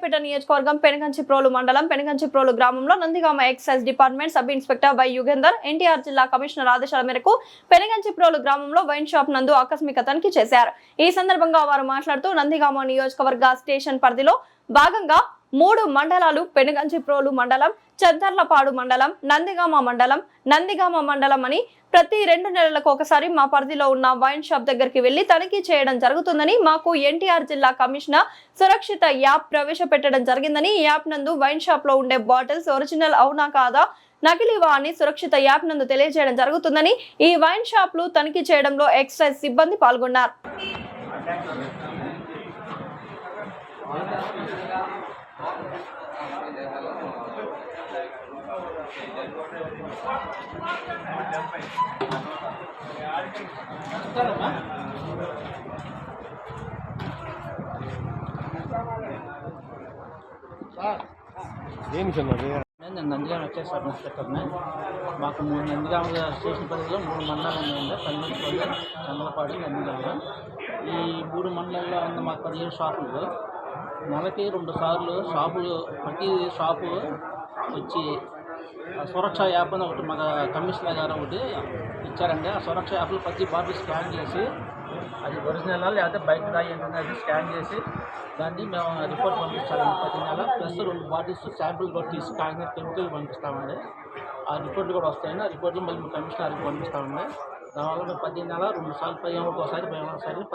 సూర్యాపేట నియోజకవర్గం పెనుగంచిప్రోలు మండలం పెనుగంచిప్రోలు గ్రామంలో Nandigama excise department sub inspector Y Yugender NTR జిల్లా కమిషనర్ ఆదేశాల మేరకు పెనుగంచిప్రోలు గ్రామంలో వైన్ షాప్ నందు ఆకస్మిక తనిఖీ చేశారు. ఈ సందర్భంగా వారు మాట్లాడుతూ నందిగామ నియోజకవర్గ స్టేషన్ పరిధిలో భాగంగా 3 మండలాలు పెనుగంచిప్రోలు మండలం, చద్దర్లపాడు మండలం, నందిగామ మండలం అని ప్రతి 2 నెలలకు ఒకసారి మా పరిధిలో ఉన్న వైన్ షాప్ దగ్గరికి వెళ్లి తనిఖీ చేయడం జరుగుతుందని, మాకు ఎన్టీఆర్ జిల్లా కమిషనర్ సురక్షిత యాప్ ప్రవేశపెట్టడం జరిగిందని, ఈ యాప్ నందు వైన్ షాప్ లో ఉండే బాటిల్స్ ఒరిజినల్ అవునా కాదా, నకిలీవా అని సురక్షిత యాప్ నందు తెలియజేయడం జరుగుతుందని, ఈ వైన్ షాప్లు తనిఖీ చేయడంలో ఎక్సైజ్ సిబ్బంది పాల్గొన్నారు. నేను నందిగామ ఎక్సైజ్ సబ్ ఇన్స్పెక్టర్ని. మాకు నందిగామ స్టేషన్ పరిధిలో 3 మండలాలు ఉన్నాయండి. పెనుగంచిప్రోలు, చంద్రలపాడు, నందిగామ. ఈ 3 మండలాల్లో ఉన్న మాకు 17 షాపులు. నెలకి 2 సార్లు షాపులు, ప్రతి షాపు వచ్చి సురక్ష యాప్ అని ఒకటి మన కమిషనర్ గారు ఒకటి ఇచ్చారండి. ఆ సురక్ష యాప్లో ప్రతి బాటిల్ స్కాన్ చేసి అది ఒరిజినల్ లేకపోతే బయట రాయి అది స్కాన్ చేసి దాన్ని మేము రిపోర్ట్ పంపించాలండి ప్రతి నెల. ప్లస్ 2 బాటిల్స్ శాంపుల్ కూడా తీసి కాకినాడ కెమికల్ పంపిస్తామండి. ఆ రిపోర్ట్లు కూడా వస్తాయండి. ఆ రిపోర్ట్లు మళ్ళీ కమిషనర్కి పంపిస్తామండి. దానివల్ల మేము ప్రతి నెల 2 సార్లు ఒకసారి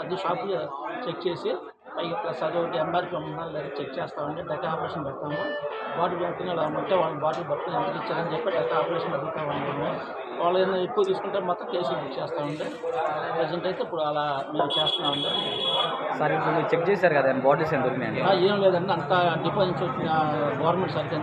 10 షాపులు చెక్ చేసి పైగా ప్లస్ అది ఒకటి ఎంఆర్పీ ఉందా లేదా చెక్ చేస్తామండి. డేటా ఆపరేషన్ పెడతాము. బాటిల్ పట్టుకుని అలా ఉంటే వాళ్ళ బాటిల్ పట్టుకుని ఎంత ఇచ్చారని చెప్పి డేటా ఆపరేషన్ అడుగుతామండి. వాళ్ళు ఏదైనా ఎక్కువ తీసుకుంటే మొత్తం కేసులు బుక్ చేస్తామండి. ప్రజెంట్ అయితే ఇప్పుడు అలా మేము చేస్తున్నామండి. సార్ ఇప్పుడు మీరు చెక్ చేశారు కదా బాటిల్స్ ఎంత దొరికినాయి? ఏం లేదండి, అంతా డిపాజిట్ వచ్చిన గవర్నమెంట్ సరిగ్గా